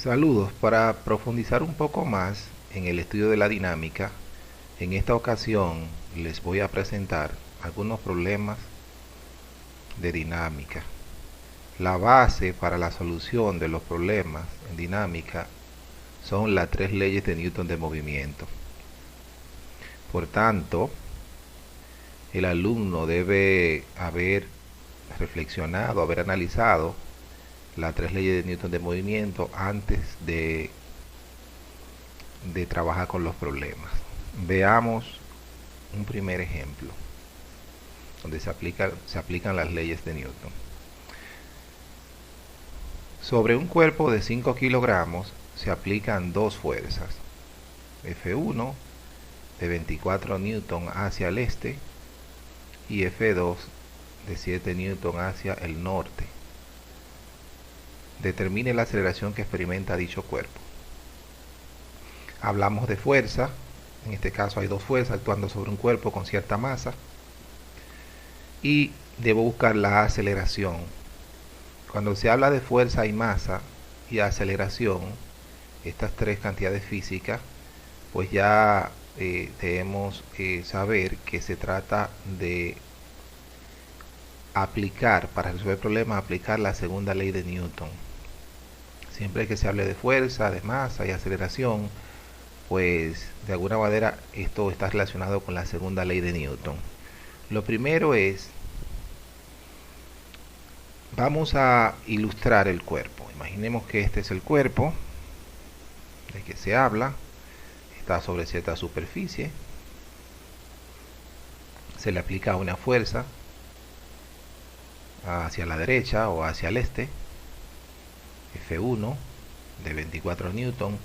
Saludos. Para profundizar un poco más en el estudio de la dinámica, en esta ocasión les voy a presentar algunos problemas de dinámica. La base para la solución de los problemas en dinámica son las tres leyes de Newton de movimiento. Por tanto, el alumno debe haber reflexionado, haber analizado las tres leyes de Newton de movimiento antes de trabajar con los problemas. Veamos un primer ejemplo donde se aplican las leyes de Newton. Sobre un cuerpo de 5 kilogramos se aplican dos fuerzas, F1 de 24 newton hacia el este y F2 de 7 newton hacia el norte. Determine la aceleración que experimenta dicho cuerpo. Hablamos de fuerza. En este caso hay dos fuerzas actuando sobre un cuerpo con cierta masa. Y debo buscar la aceleración. Cuando se habla de fuerza y masa y aceleración, estas tres cantidades físicas, pues ya debemos saber que se trata de aplicar, para resolver problemas, aplicar la segunda ley de Newton. Siempre que se hable de fuerza, de masa y aceleración, pues de alguna manera esto está relacionado con la segunda ley de Newton. Lo primero es, vamos a ilustrar el cuerpo. Imaginemos que este es el cuerpo de que se habla, está sobre cierta superficie, se le aplica una fuerza hacia la derecha o hacia el este, F1 de 24 newton,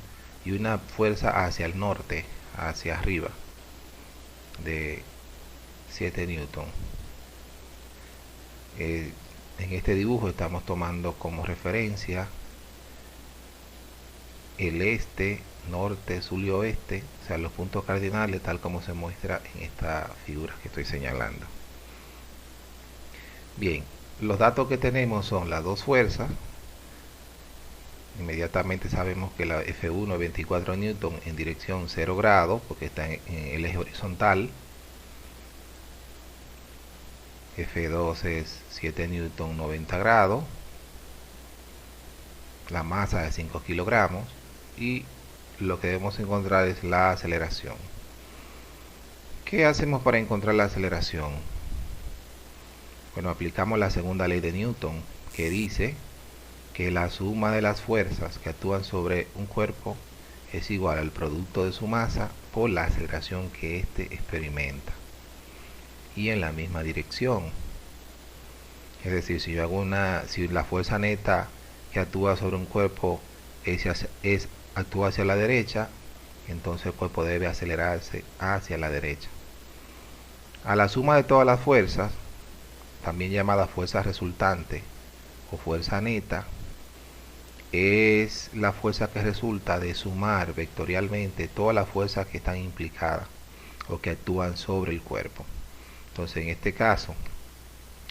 y una fuerza hacia el norte, hacia arriba, de 7 newton. En este dibujo estamos tomando como referencia el este, norte, sur y oeste, o sea, los puntos cardinales, tal como se muestra en esta figura que estoy señalando. Bien, los datos que tenemos son las dos fuerzas. Inmediatamente sabemos que la F1 es 24 newton en dirección 0 grados, porque está en el eje horizontal. F2 es 7 newton 90 grados. La masa es 5 kilogramos. Y lo que debemos encontrar es la aceleración. ¿Qué hacemos para encontrar la aceleración? Bueno, aplicamos la segunda ley de Newton, que dice que la suma de las fuerzas que actúan sobre un cuerpo es igual al producto de su masa por la aceleración que éste experimenta, y en la misma dirección. Es decir, si la fuerza neta que actúa sobre un cuerpo actúa hacia la derecha, entonces el cuerpo debe acelerarse hacia la derecha. A la suma de todas las fuerzas, también llamada fuerza resultante o fuerza neta, es la fuerza que resulta de sumar vectorialmente todas las fuerzas que están implicadas o que actúan sobre el cuerpo. Entonces, en este caso,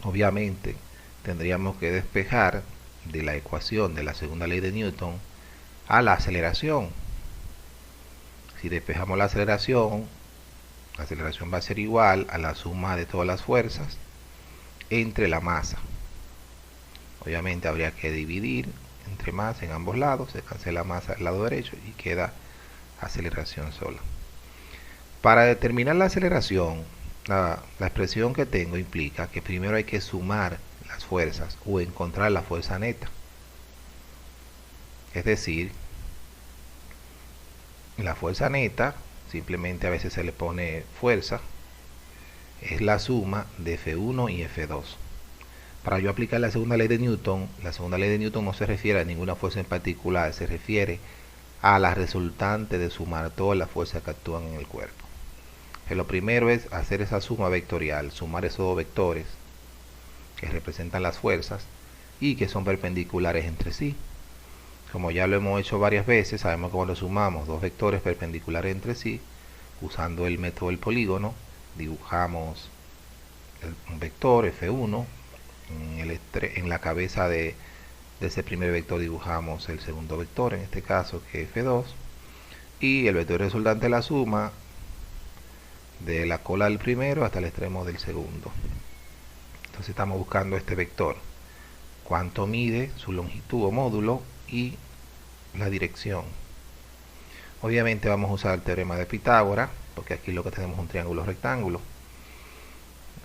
obviamente, tendríamos que despejar de la ecuación de la segunda ley de Newton a la aceleración. Si despejamos la aceleración va a ser igual a la suma de todas las fuerzas entre la masa. Obviamente habría que dividir entre masa en ambos lados, se cancela masa al lado derecho y queda aceleración sola. Para determinar la aceleración, la expresión que tengo implica que primero hay que sumar las fuerzas o encontrar la fuerza neta. Es decir, la fuerza neta, simplemente a veces se le pone fuerza, es la suma de F1 y F2. Para yo aplicar la segunda ley de Newton no se refiere a ninguna fuerza en particular, se refiere a la resultante de sumar todas las fuerzas que actúan en el cuerpo. Lo primero es hacer esa suma vectorial, sumar esos dos vectores que representan las fuerzas y que son perpendiculares entre sí. Como ya lo hemos hecho varias veces, sabemos que cuando sumamos dos vectores perpendiculares entre sí, usando el método del polígono, dibujamos un vector F1 en la cabeza de De ese primer vector dibujamos el segundo vector, en este caso que es F2, y el vector resultante de la suma de la cola del primero hasta el extremo del segundo. Entonces estamos buscando este vector, cuánto mide, su longitud o módulo y la dirección. Obviamente vamos a usar el teorema de Pitágoras, porque aquí lo que tenemos es un triángulo rectángulo.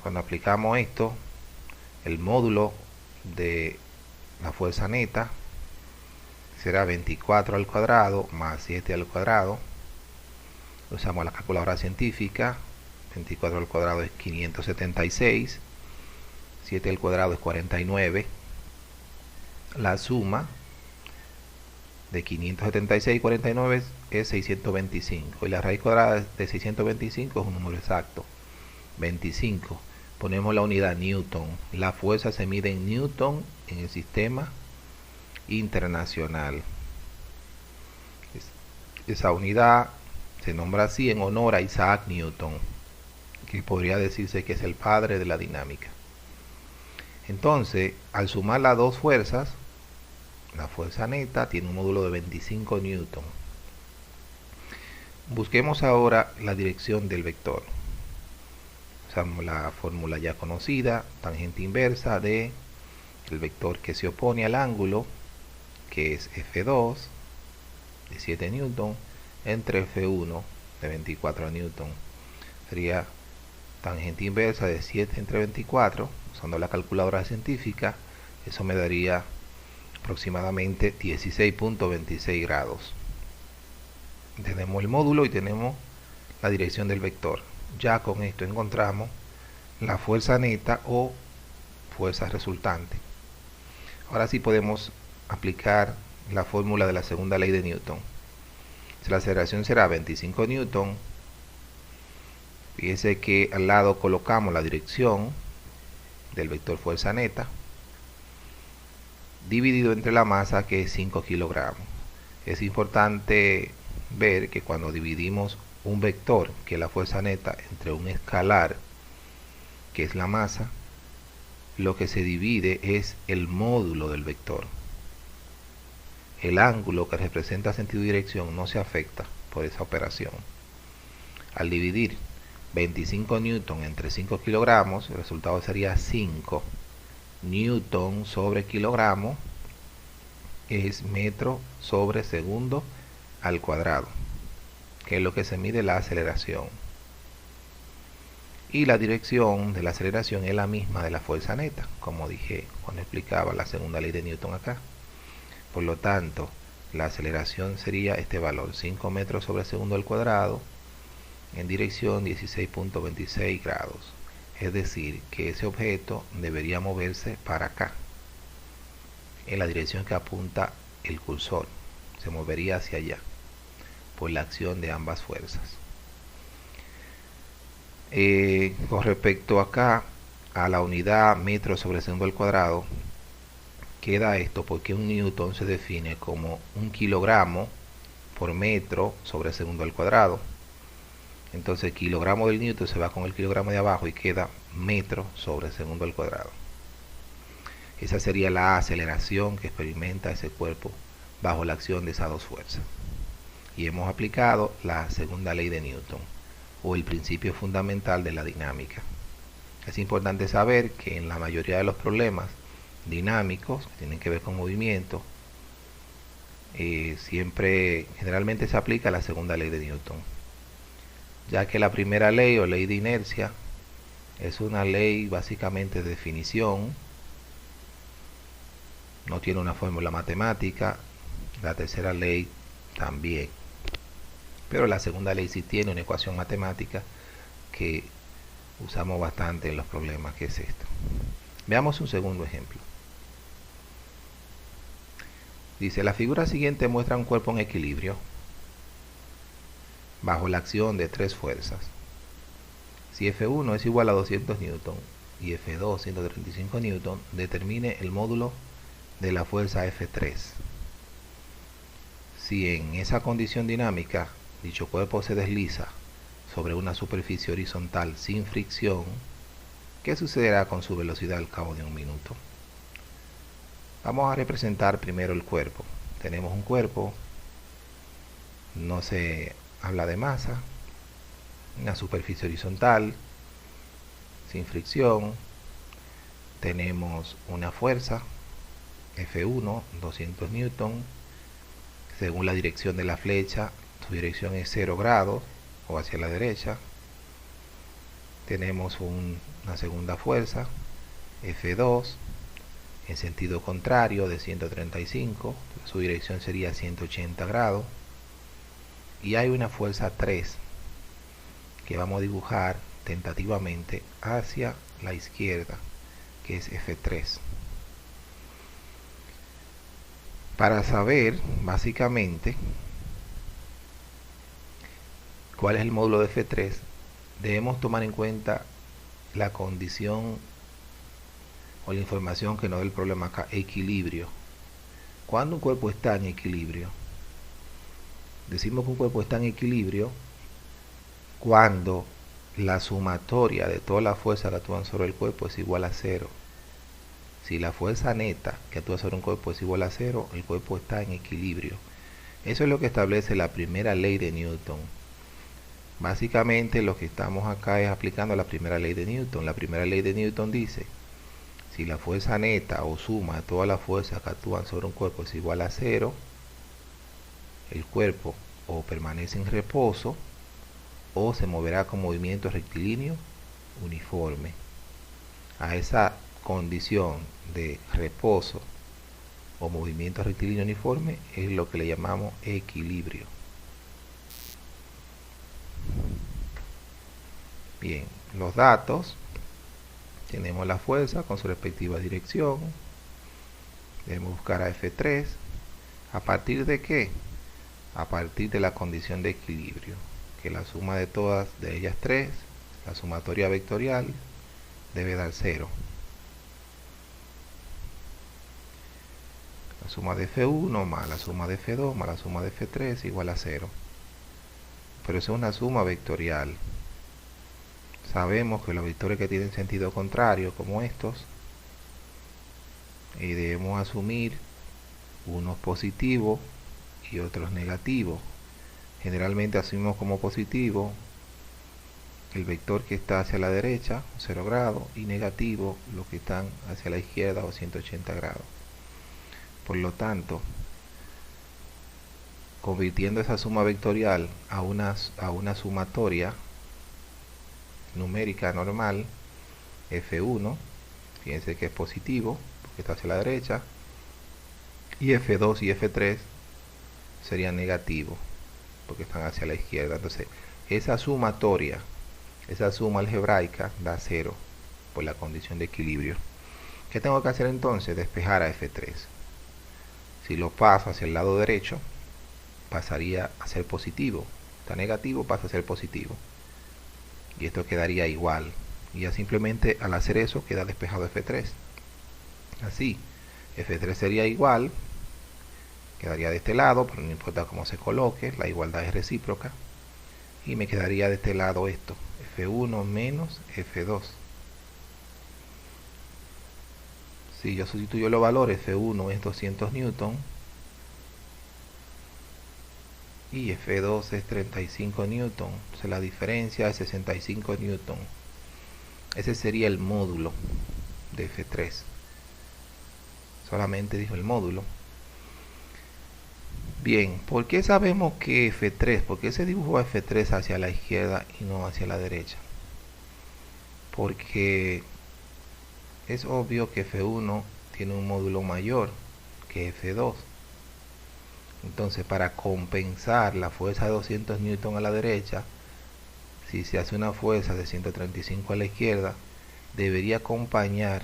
Cuando aplicamos esto, el módulo de la fuerza neta será 24 al cuadrado más 7 al cuadrado. Usamos la calculadora científica. 24 al cuadrado es 576, 7 al cuadrado es 49. La suma de 576 y 49 es 625, y la raíz cuadrada de 625 es un número exacto, 25. Ponemos la unidad Newton. La fuerza se mide en Newton en el sistema internacional. Esa unidad se nombra así en honor a Isaac Newton, que podría decirse que es el padre de la dinámica. Entonces, al sumar las dos fuerzas, la fuerza neta tiene un módulo de 25 newton. Busquemos ahora la dirección del vector. Usamos la fórmula ya conocida, tangente inversa de el vector que se opone al ángulo, que es F2 de 7 newton, entre F1 de 24 newton. Sería tangente inversa de 7 entre 24, usando la calculadora científica. Eso me daría aproximadamente 16.26 grados. Tenemos el módulo y tenemos la dirección del vector. Ya con esto encontramos la fuerza neta o fuerza resultante. Ahora sí podemos aplicar la fórmula de la segunda ley de Newton. Si la aceleración será 25 newton, fíjese que al lado colocamos la dirección del vector fuerza neta dividido entre la masa, que es 5 kilogramos. Es importante ver que cuando dividimos un vector, que es la fuerza neta, entre un escalar, que es la masa, lo que se divide es el módulo del vector. El ángulo que representa sentido y dirección no se afecta por esa operación. Al dividir 25 newton entre 5 kilogramos, el resultado sería 5 newton sobre kilogramo, es metro sobre segundo al cuadrado, que es lo que se mide la aceleración. Y la dirección de la aceleración es la misma de la fuerza neta, como dije cuando explicaba la segunda ley de Newton acá. Por lo tanto, la aceleración sería este valor, 5 metros sobre segundo al cuadrado, en dirección 16.26 grados. Es decir, que ese objeto debería moverse para acá, en la dirección que apunta el cursor. Se movería hacia allá, por la acción de ambas fuerzas. Con respecto acá a la unidad metro sobre segundo al cuadrado, queda esto porque un newton se define como un kilogramo por metro sobre segundo al cuadrado. Entonces el kilogramo del newton se va con el kilogramo de abajo y queda metro sobre segundo al cuadrado. Esa sería la aceleración que experimenta ese cuerpo bajo la acción de esas dos fuerzas. Y hemos aplicado la segunda ley de Newton, o el principio fundamental de la dinámica. Es importante saber que en la mayoría de los problemas dinámicos que tienen que ver con movimiento, generalmente se aplica la segunda ley de Newton, ya que la primera ley o ley de inercia es una ley básicamente de definición, no tiene una fórmula matemática. La tercera ley también, pero la segunda ley sí tiene una ecuación matemática que usamos bastante en los problemas, que es esto. Veamos un segundo ejemplo. Dice, la figura siguiente muestra un cuerpo en equilibrio bajo la acción de tres fuerzas. Si F1 es igual a 200 newton y F2 135 newton, determine el módulo de la fuerza F3. Si en esa condición dinámica dicho cuerpo se desliza sobre una superficie horizontal sin fricción, ¿qué sucederá con su velocidad al cabo de un minuto? Vamos a representar primero el cuerpo. Tenemos un cuerpo, no se habla de masa, una superficie horizontal, sin fricción. Tenemos una fuerza, F1, 200 newton. Según la dirección de la flecha, su dirección es 0 grados o hacia la derecha. Tenemos una segunda fuerza, F2, en sentido contrario de 135, su dirección sería 180 grados. Y hay una fuerza 3 que vamos a dibujar tentativamente hacia la izquierda, que es F3. Para saber básicamente cuál es el módulo de F3, debemos tomar en cuenta la condición o la información que nos da el problema acá, equilibrio. Cuando un cuerpo está en equilibrio, decimos que un cuerpo está en equilibrio cuando la sumatoria de todas las fuerzas que actúan sobre el cuerpo es igual a 0. Si la fuerza neta que actúa sobre un cuerpo es igual a 0, el cuerpo está en equilibrio. Eso es lo que establece la primera ley de Newton. Básicamente lo que estamos acá es aplicando la primera ley de Newton. La primera ley de Newton dice, si la fuerza neta o suma de todas las fuerzas que actúan sobre un cuerpo es igual a 0, el cuerpo o permanece en reposo o se moverá con movimiento rectilíneo uniforme. A esa condición de reposo o movimiento rectilíneo uniforme es lo que le llamamos equilibrio. Bien, los datos: tenemos la fuerza con su respectiva dirección, debemos buscar a F3, ¿a partir de qué? A partir de la condición de equilibrio, que la suma de todas de ellas tres, la sumatoria vectorial, debe dar 0. La suma de F1 más la suma de F2 más la suma de F3 es igual a 0. Pero eso es una suma vectorial. Sabemos que los vectores que tienen sentido contrario, como estos, debemos asumir unos positivos y otros negativos. Generalmente asumimos como positivo el vector que está hacia la derecha, 0 grados, y negativo los que están hacia la izquierda, o 180 grados. Por lo tanto, convirtiendo esa suma vectorial a una sumatoria numérica normal, F1, fíjense que es positivo porque está hacia la derecha, y F2 y F3 serían negativos porque están hacia la izquierda. Entonces esa sumatoria, esa suma algebraica da 0 por la condición de equilibrio. ¿Qué tengo que hacer entonces? Despejar a F3. Si lo paso hacia el lado derecho, pasaría a ser positivo. Está negativo, pasa a ser positivo. Y esto quedaría igual. Y ya simplemente al hacer eso queda despejado F3. Así, F3 sería igual, quedaría de este lado, pero no importa cómo se coloque, la igualdad es recíproca. Y me quedaría de este lado esto, F1 menos F2. Si yo sustituyo los valores, F1 es 200 newton y F2 es 35 newton, entonces la diferencia es 65 newton. Ese sería el módulo de F3. Solamente dijo el módulo. Bien, ¿por qué sabemos que F3? ¿Por qué se dibujó F3 hacia la izquierda y no hacia la derecha? Porque es obvio que F1 tiene un módulo mayor que F2. Entonces, para compensar la fuerza de 200 newton a la derecha, si se hace una fuerza de 135 a la izquierda, debería acompañar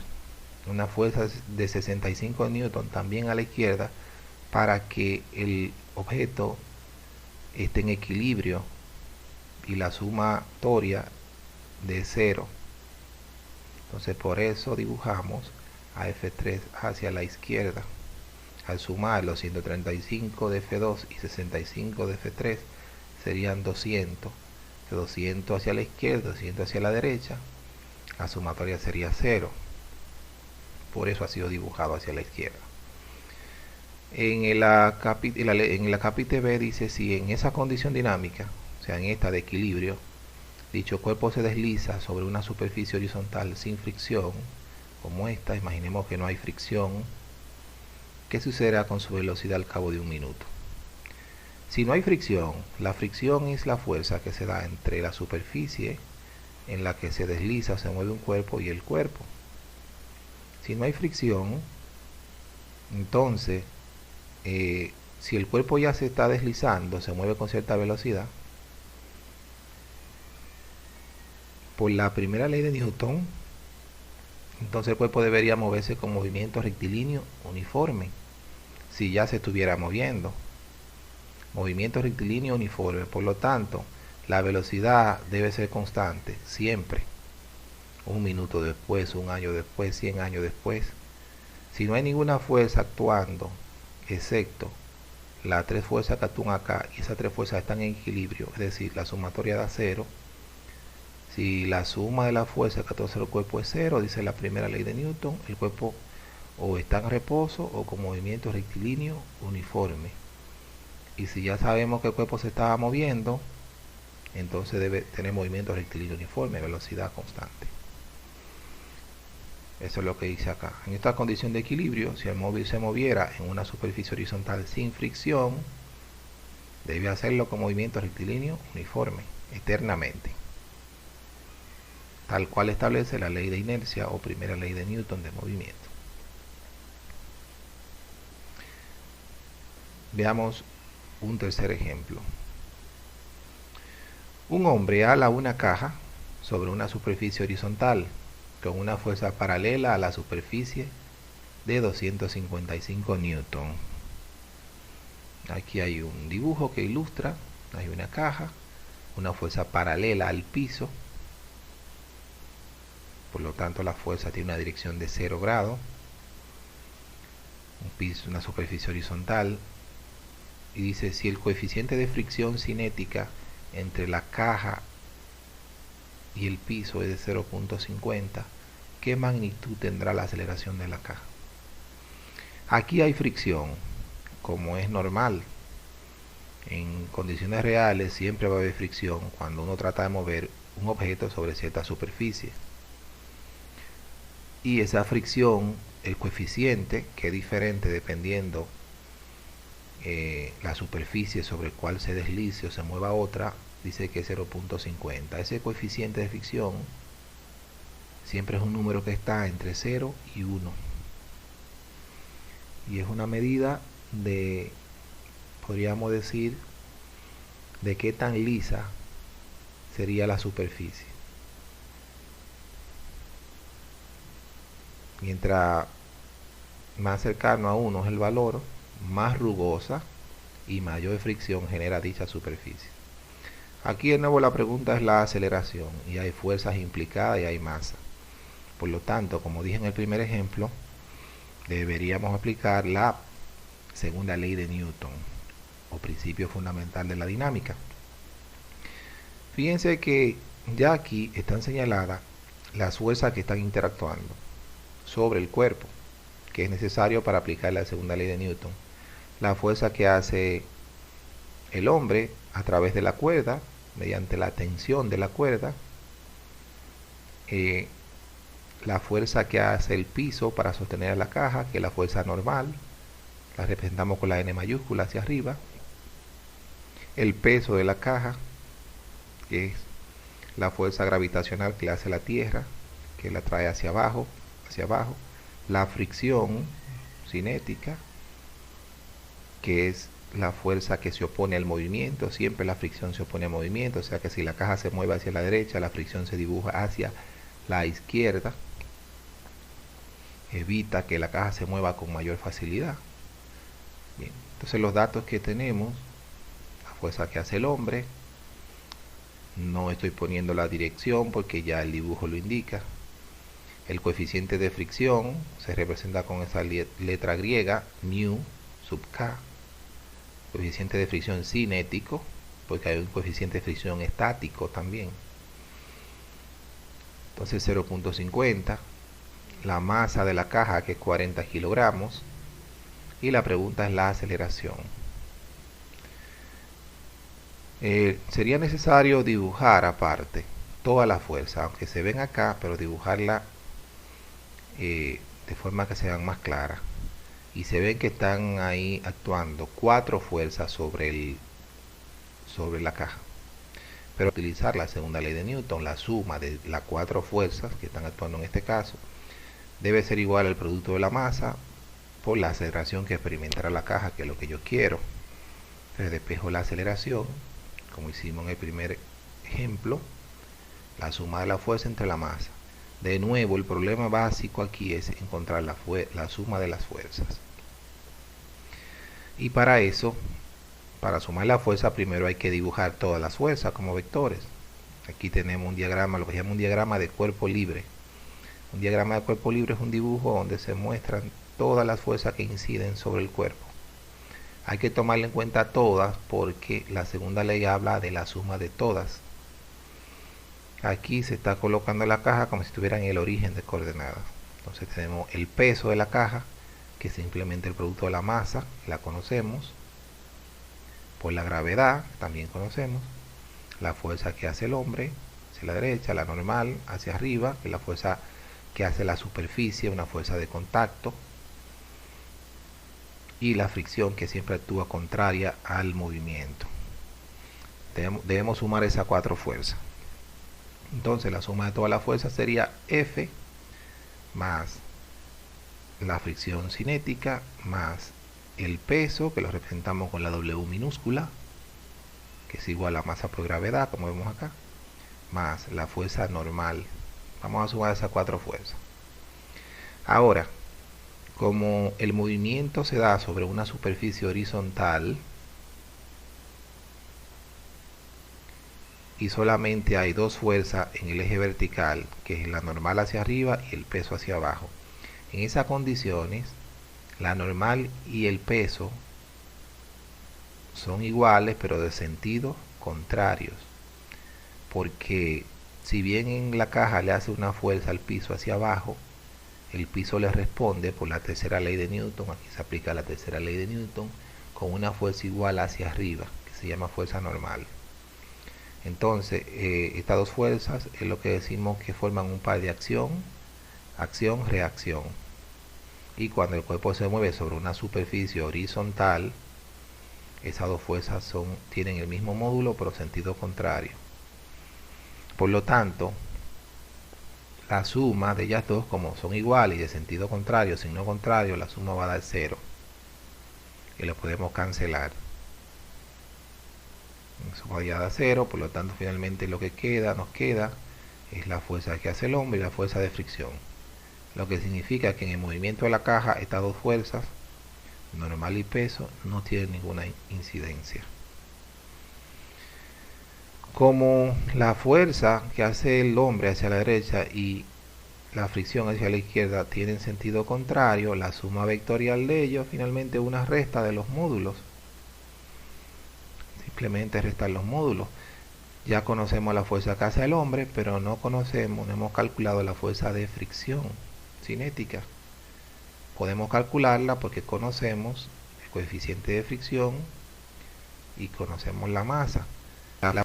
una fuerza de 65 newton también a la izquierda, para que el objeto esté en equilibrio y la sumatoria de 0. Entonces por eso dibujamos a F3 hacia la izquierda. Al sumar los 135 de F2 y 65 de F3 serían 200. 200 hacia la izquierda, 200 hacia la derecha. La sumatoria sería 0. Por eso ha sido dibujado hacia la izquierda. En la capite B dice si en esa condición dinámica, o sea en esta de equilibrio, dicho cuerpo se desliza sobre una superficie horizontal sin fricción, como esta, imaginemos que no hay fricción, ¿qué sucederá con su velocidad al cabo de un minuto? Si no hay fricción, la fricción es la fuerza que se da entre la superficie en la que se desliza, se mueve un cuerpo y el cuerpo. Si no hay fricción, entonces, si el cuerpo ya se está deslizando, se mueve con cierta velocidad, por la primera ley de Newton, entonces el cuerpo debería moverse con movimiento rectilíneo uniforme, si ya se estuviera moviendo. Movimiento rectilíneo uniforme, por lo tanto, la velocidad debe ser constante, siempre. Un minuto después, un año después, 100 años después. Si no hay ninguna fuerza actuando, excepto las tres fuerzas que actúan acá, y esas tres fuerzas están en equilibrio, es decir, la sumatoria da cero. Si la suma de la fuerza que actúa sobre el cuerpo es cero, dice la primera ley de Newton, el cuerpo o está en reposo o con movimiento rectilíneo uniforme. Y si ya sabemos que el cuerpo se estaba moviendo, entonces debe tener movimiento rectilíneo uniforme, velocidad constante. Eso es lo que dice acá. En esta condición de equilibrio, si el móvil se moviera en una superficie horizontal sin fricción, debe hacerlo con movimiento rectilíneo uniforme, eternamente, tal cual establece la ley de inercia o primera ley de Newton de movimiento. Veamos un tercer ejemplo. Un hombre ala una caja sobre una superficie horizontal con una fuerza paralela a la superficie de 255 newton. Aquí hay un dibujo que ilustra, hay una caja, una fuerza paralela al piso, por lo tanto la fuerza tiene una dirección de 0 grados, un piso, una superficie horizontal, y dice si el coeficiente de fricción cinética entre la caja y el piso es de 0.50, ¿qué magnitud tendrá la aceleración de la caja? Aquí hay fricción, como es normal. En condiciones reales siempre va a haber fricción cuando uno trata de mover un objeto sobre cierta superficie. Y esa fricción, el coeficiente, que es diferente dependiendo la superficie sobre la cual se deslice o se mueva otra, dice que es 0.50. Ese coeficiente de fricción siempre es un número que está entre 0 y 1. Y es una medida de, podríamos decir, de qué tan lisa sería la superficie. Mientras más cercano a 1 es el valor, más rugosa y mayor fricción genera dicha superficie. Aquí de nuevo la pregunta es la aceleración, y hay fuerzas implicadas y hay masa. Por lo tanto, como dije en el primer ejemplo, deberíamos aplicar la segunda ley de Newton o principio fundamental de la dinámica. Fíjense que ya aquí están señaladas las fuerzas que están interactuando sobre el cuerpo, que es necesario para aplicar la segunda ley de Newton. La fuerza que hace el hombre a través de la cuerda, mediante la tensión de la cuerda, la fuerza que hace el piso para sostener la caja, que es la fuerza normal, la representamos con la N mayúscula hacia arriba, el peso de la caja, que es la fuerza gravitacional que le hace la Tierra, que la trae hacia abajo, la fricción cinética, que es la fuerza que se opone al movimiento. Siempre la fricción se opone al movimiento, o sea que si la caja se mueve hacia la derecha, la fricción se dibuja hacia la izquierda, evita que la caja se mueva con mayor facilidad. Bien, entonces los datos que tenemos, la fuerza que hace el hombre, no estoy poniendo la dirección porque ya el dibujo lo indica. El coeficiente de fricción se representa con esa letra griega, mu sub k. Coeficiente de fricción cinético, porque hay un coeficiente de fricción estático también. Entonces 0.50, la masa de la caja, que es 40 kilogramos, Y la pregunta es la aceleración. Sería necesario dibujar aparte toda la fuerza, aunque se ven acá, pero dibujarla de forma que sean más claras. Y se ven que están ahí actuando 4 fuerzas sobre la caja. Pero utilizar la segunda ley de Newton, la suma de las 4 fuerzas que están actuando en este caso, debe ser igual al producto de la masa por la aceleración que experimentará la caja, que es lo que yo quiero. Entonces despejo la aceleración, como hicimos en el primer ejemplo, la suma de la fuerza entre la masa. De nuevo, el problema básico aquí es encontrar la suma de las fuerzas. Y para eso, para sumar la fuerza, primero hay que dibujar todas las fuerzas como vectores. Aquí tenemos un diagrama, lo que se llama un diagrama de cuerpo libre. Un diagrama de cuerpo libre es un dibujo donde se muestran todas las fuerzas que inciden sobre el cuerpo. Hay que tomarle en cuenta todas porque la segunda ley habla de la suma de todas. Aquí se está colocando la caja como si estuviera en el origen de coordenadas. Entonces tenemos el peso de la caja, que es simplemente el producto de la masa, la conocemos. Por la gravedad, también conocemos. La fuerza que hace el hombre hacia la derecha, la normal hacia arriba, que es la fuerza que hace la superficie, una fuerza de contacto. Y la fricción, que siempre actúa contraria al movimiento. Debemos sumar esas 4 fuerzas. Entonces la suma de todas las fuerzas sería F más la fricción cinética más el peso, que lo representamos con la W minúscula, que es igual a masa por gravedad, como vemos acá, más la fuerza normal. Vamos a sumar esas 4 fuerzas. Ahora, como el movimiento se da sobre una superficie horizontal y solamente hay 2 fuerzas en el eje vertical, que es la normal hacia arriba y el peso hacia abajo. En esas condiciones, la normal y el peso son iguales, pero de sentidos contrarios. Porque si bien en la caja le hace una fuerza al piso hacia abajo, el piso le responde por la tercera ley de Newton. Aquí se aplica la tercera ley de Newton con una fuerza igual hacia arriba, que se llama fuerza normal. Entonces, estas 2 fuerzas es lo que decimos que forman un par de acción, reacción. Y cuando el cuerpo se mueve sobre una superficie horizontal, esas 2 fuerzas tienen el mismo módulo pero sentido contrario. Por lo tanto, la suma de ellas dos, como son iguales y de sentido contrario, signo contrario, la suma va a dar 0. Y lo podemos cancelar. Eso va a dar 0, por lo tanto finalmente lo que nos queda es la fuerza que hace el hombre y la fuerza de fricción. Lo que significa que en el movimiento de la caja estas 2 fuerzas, normal y peso, no tienen ninguna incidencia. Como la fuerza que hace el hombre hacia la derecha y la fricción hacia la izquierda tienen sentido contrario, la suma vectorial de ellos finalmente es una resta de los módulos. Simplemente restar los módulos. Ya conocemos la fuerza que hace el hombre, pero no hemos calculado la fuerza de fricción cinética. Podemos calcularla porque conocemos el coeficiente de fricción y conocemos la masa.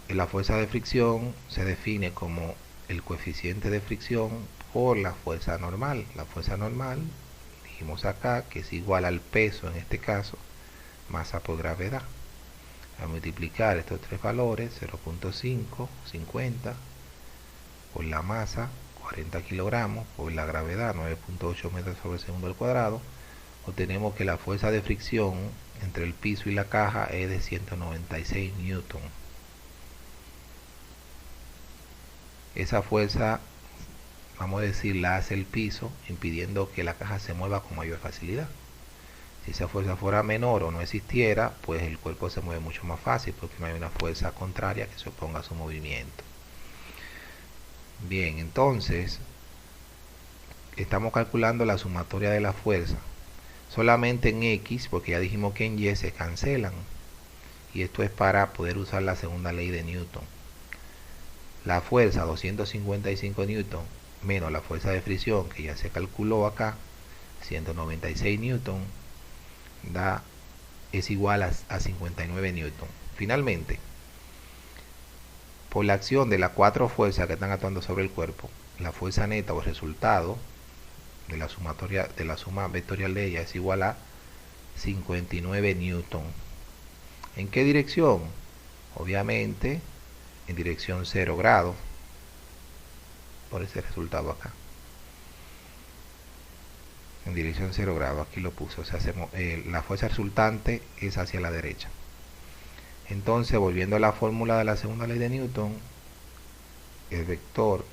La fuerza de fricción se define como el coeficiente de fricción por la fuerza normal. La fuerza normal, dijimos acá, que es igual al peso en este caso, masa por gravedad. A multiplicar estos 3 valores, 0.5, 50, por la masa, 40 kilogramos, por la gravedad, 9.8 metros sobre segundo al cuadrado, obtenemos que la fuerza de fricción entre el piso y la caja es de 196 newton. Esa fuerza, vamos a decir, la hace el piso, impidiendo que la caja se mueva con mayor facilidad. Si esa fuerza fuera menor o no existiera, pues el cuerpo se mueve mucho más fácil porque no hay una fuerza contraria que se oponga a su movimiento. Bien, entonces estamos calculando la sumatoria de la fuerza solamente en X, porque ya dijimos que en Y se cancelan, y esto es para poder usar la segunda ley de Newton. La fuerza 255 newton menos la fuerza de fricción que ya se calculó acá, 196 newton, es igual a 59 newton. Finalmente, por la acción de las cuatro fuerzas que están actuando sobre el cuerpo, la fuerza neta o el resultado de la suma vectorial de ella es igual a 59 newton. ¿En qué dirección? Obviamente en dirección 0 grados, por ese resultado acá. En dirección 0 grados, aquí lo puse, o sea, la fuerza resultante es hacia la derecha. Entonces, volviendo a la fórmula de la segunda ley de Newton, el vector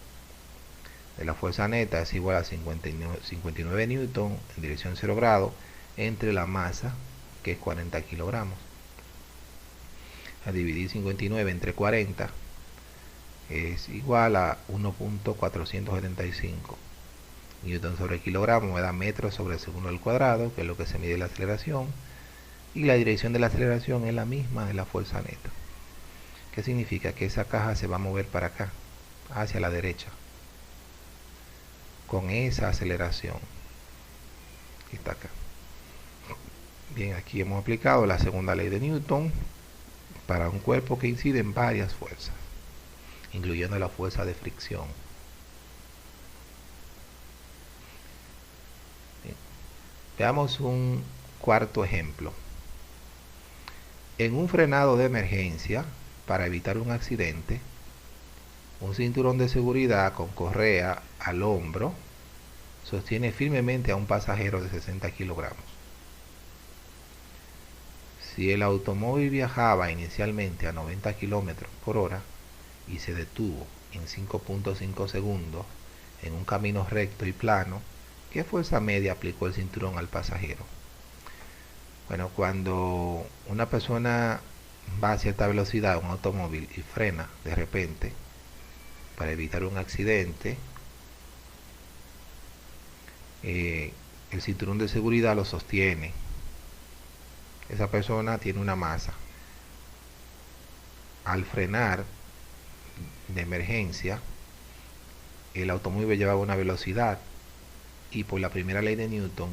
de la fuerza neta es igual a 59 newton en dirección 0 grados entre la masa, que es 40 kilogramos. A dividir 59 entre 40 es igual a 1.475 newton sobre kilogramo, me da metros sobre segundo al cuadrado, que es lo que se mide la aceleración, y la dirección de la aceleración es la misma de la fuerza neta. ¿Qué significa? Que esa caja se va a mover para acá, hacia la derecha, con esa aceleración que está acá. Bien, aquí hemos aplicado la segunda ley de Newton para un cuerpo que incide en varias fuerzas, incluyendo la fuerza de fricción. Bien. Veamos un cuarto ejemplo. En un frenado de emergencia, para evitar un accidente, un cinturón de seguridad con correa al hombro sostiene firmemente a un pasajero de 60 kilogramos. Si el automóvil viajaba inicialmente a 90 kilómetros por hora y se detuvo en 5.5 segundos en un camino recto y plano, ¿qué fuerza media aplicó el cinturón al pasajero? Bueno, cuando una persona va a cierta velocidad en un automóvil y frena de repente para evitar un accidente, el cinturón de seguridad lo sostiene. Esa persona tiene una masa. Al frenar de emergencia, el automóvil llevaba una velocidad y por la primera ley de Newton,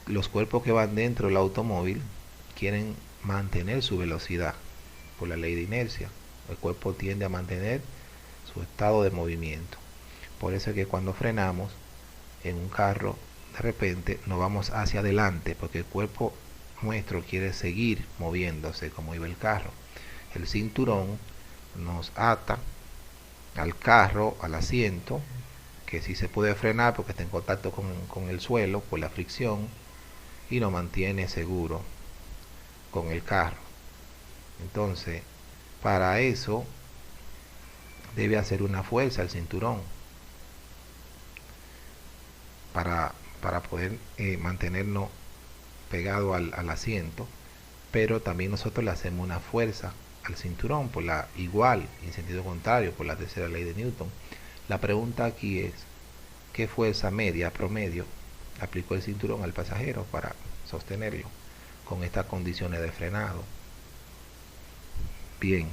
los cuerpos que van dentro del automóvil quieren mantener su velocidad por la ley de inercia. El cuerpo tiende a mantener su estado de movimiento. Por eso es que cuando frenamos en un carro, de repente nos vamos hacia adelante, porque el cuerpo nuestro quiere seguir moviéndose como iba el carro. El cinturón nos ata al carro, al asiento, que sí se puede frenar porque está en contacto con el suelo por la fricción, y nos mantiene seguro con el carro. Entonces, para eso debe hacer una fuerza el cinturón para poder mantenernos pegado al asiento, pero también nosotros le hacemos una fuerza al cinturón por la igual, en sentido contrario, por la tercera ley de Newton. La pregunta aquí es, ¿qué fuerza media, promedio, aplicó el cinturón al pasajero para sostenerlo con estas condiciones de frenado? Bien,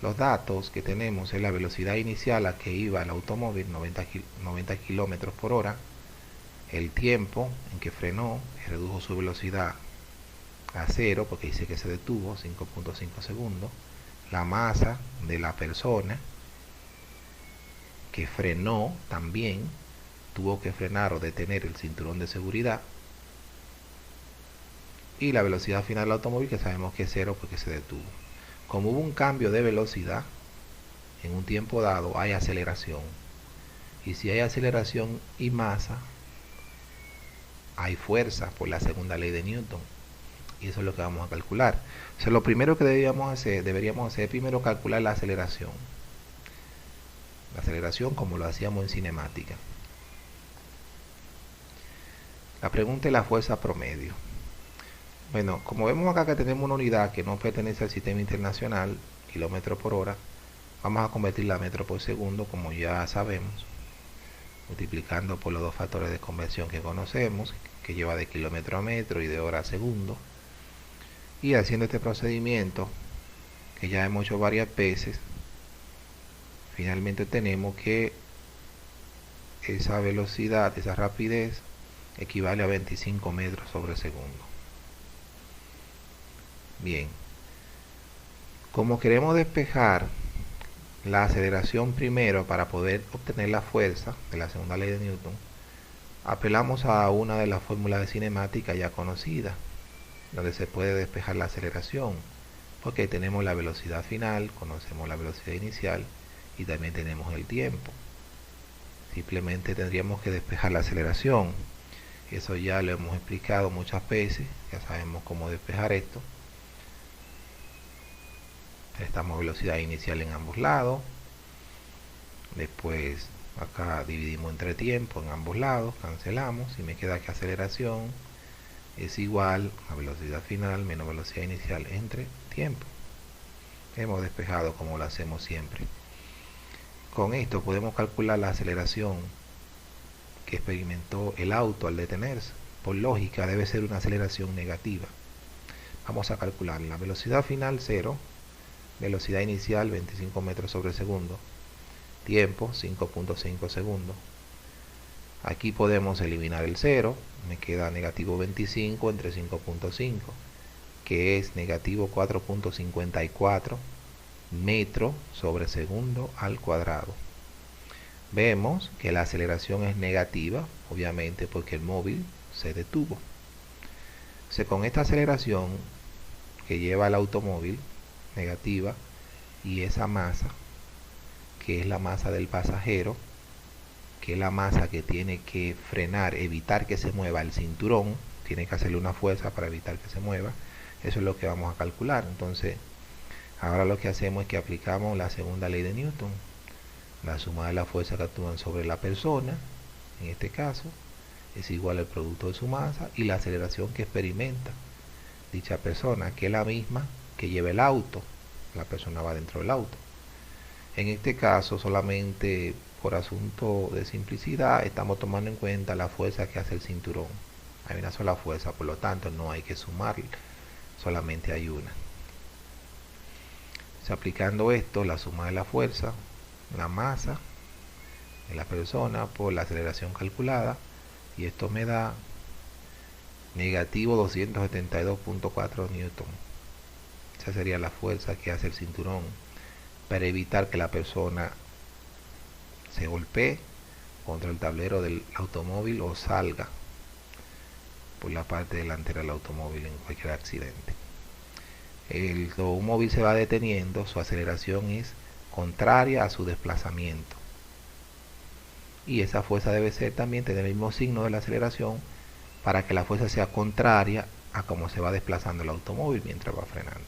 los datos que tenemos es la velocidad inicial a que iba el automóvil, 90 kilómetros por hora, el tiempo en que frenó, redujo su velocidad a 0, porque dice que se detuvo, 5.5 segundos, la masa de la persona que frenó también, tuvo que frenar o detener el cinturón de seguridad, y la velocidad final del automóvil, que sabemos que es 0 porque se detuvo. Como hubo un cambio de velocidad en un tiempo dado, hay aceleración, y si hay aceleración y masa, hay fuerza por la segunda ley de Newton, y eso es lo que vamos a calcular. O sea, lo primero que deberíamos hacer es primero calcular la aceleración como lo hacíamos en cinemática. La pregunta es la fuerza promedio. Bueno, como vemos acá que tenemos una unidad que no pertenece al sistema internacional, kilómetro por hora, vamos a convertirla a metro por segundo, como ya sabemos, multiplicando por los dos factores de conversión que conocemos, que lleva de kilómetro a metro y de hora a segundo, y haciendo este procedimiento que ya hemos hecho varias veces, finalmente tenemos que esa velocidad, esa rapidez, equivale a 25 metros sobre segundo. Bien, como queremos despejar la aceleración primero para poder obtener la fuerza de la segunda ley de Newton, apelamos a una de las fórmulas de cinemática ya conocidas, donde se puede despejar la aceleración, porque tenemos la velocidad final, conocemos la velocidad inicial y también tenemos el tiempo. Simplemente tendríamos que despejar la aceleración. Eso ya lo hemos explicado muchas veces, ya sabemos cómo despejar esto. Prestamos velocidad inicial en ambos lados, después acá dividimos entre tiempo en ambos lados, cancelamos y me queda que aceleración es igual a velocidad final menos velocidad inicial entre tiempo. Hemos despejado como lo hacemos siempre. Con esto podemos calcular la aceleración que experimentó el auto al detenerse. Por lógica debe ser una aceleración negativa. Vamos a calcular la velocidad final 0, velocidad inicial 25 metros sobre segundo, tiempo 5.5 segundos. Aquí podemos eliminar el 0, me queda negativo 25 entre 5.5, que es negativo 4.54 metros sobre segundo al cuadrado. Vemos que la aceleración es negativa, obviamente porque el móvil se detuvo. Con esta aceleración que lleva el automóvil negativa y esa masa, que es la masa del pasajero, que es la masa que tiene que frenar, evitar que se mueva el cinturón, tiene que hacerle una fuerza para evitar que se mueva. Eso es lo que vamos a calcular. Entonces, ahora lo que hacemos es que aplicamos la segunda ley de Newton. La suma de la fuerza que actúan sobre la persona, en este caso, es igual al producto de su masa y la aceleración que experimenta dicha persona, que es la misma que lleva el auto. La persona va dentro del auto. En este caso, solamente por asunto de simplicidad, estamos tomando en cuenta la fuerza que hace el cinturón. Hay una sola fuerza, por lo tanto no hay que sumar, solamente hay una. Aplicando esto, la suma de la fuerza, la masa de la persona por la aceleración calculada, y esto me da negativo 272.4 newton. Esa sería la fuerza que hace el cinturón para evitar que la persona se golpee contra el tablero del automóvil o salga por la parte delantera del automóvil en cualquier accidente. El automóvil se va deteniendo, su aceleración es contraria a su desplazamiento, y esa fuerza debe ser también tener el mismo signo de la aceleración para que la fuerza sea contraria a cómo se va desplazando el automóvil mientras va frenando,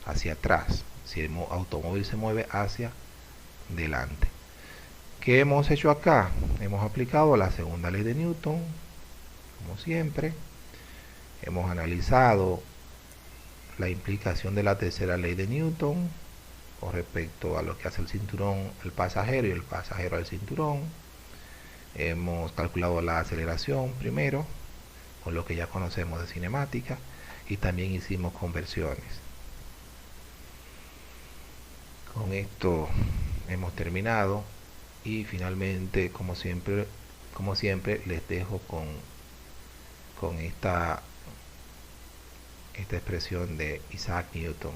hacia atrás, si el automóvil se mueve hacia delante. ¿Qué hemos hecho acá? Hemos aplicado la segunda ley de Newton, como siempre. Hemos analizado la implicación de la tercera ley de Newton con respecto a lo que hace el cinturón al pasajero y el pasajero al cinturón. Hemos calculado la aceleración primero, con lo que ya conocemos de cinemática, y también hicimos conversiones. Con esto hemos terminado y finalmente, como siempre les dejo con esta expresión de Isaac Newton.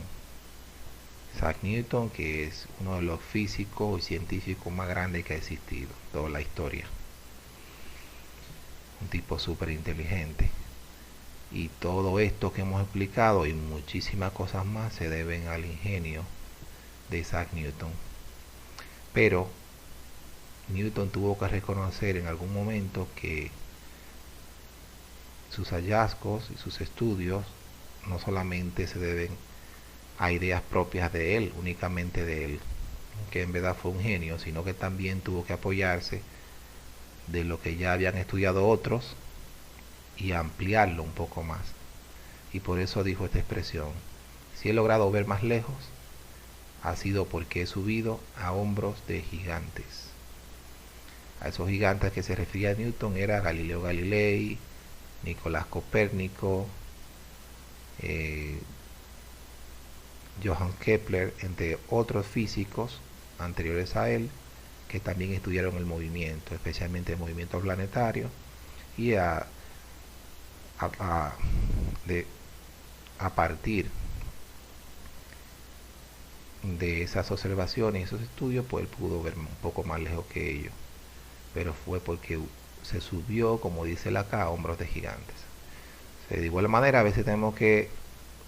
Isaac Newton, que es uno de los físicos y científicos más grandes que ha existido en toda la historia. Un tipo súper inteligente. Y todo esto que hemos explicado y muchísimas cosas más se deben al ingenio de Isaac Newton. Pero Newton tuvo que reconocer en algún momento que sus hallazgos y sus estudios no solamente se deben a ideas propias de él, únicamente de él, que en verdad fue un genio, sino que también tuvo que apoyarse de lo que ya habían estudiado otros y ampliarlo un poco más. Y por eso dijo esta expresión: si he logrado ver más lejos, ha sido porque he subido a hombros de gigantes. A esos gigantes que se refería a Newton era Galileo Galilei, Nicolás Copérnico, Johann Kepler, entre otros físicos anteriores a él que también estudiaron el movimiento, especialmente el movimiento planetario y a, de, a partir de esas observaciones y esos estudios, pues él pudo ver un poco más lejos que ellos, pero fue porque se subió, como dice la acá, a hombros de gigantes. De igual manera, a veces tenemos que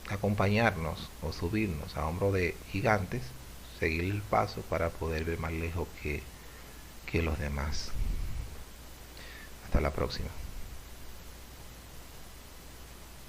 acompañarnos o subirnos a hombros de gigantes, seguir el paso para poder ver más lejos que los demás. Hasta la próxima.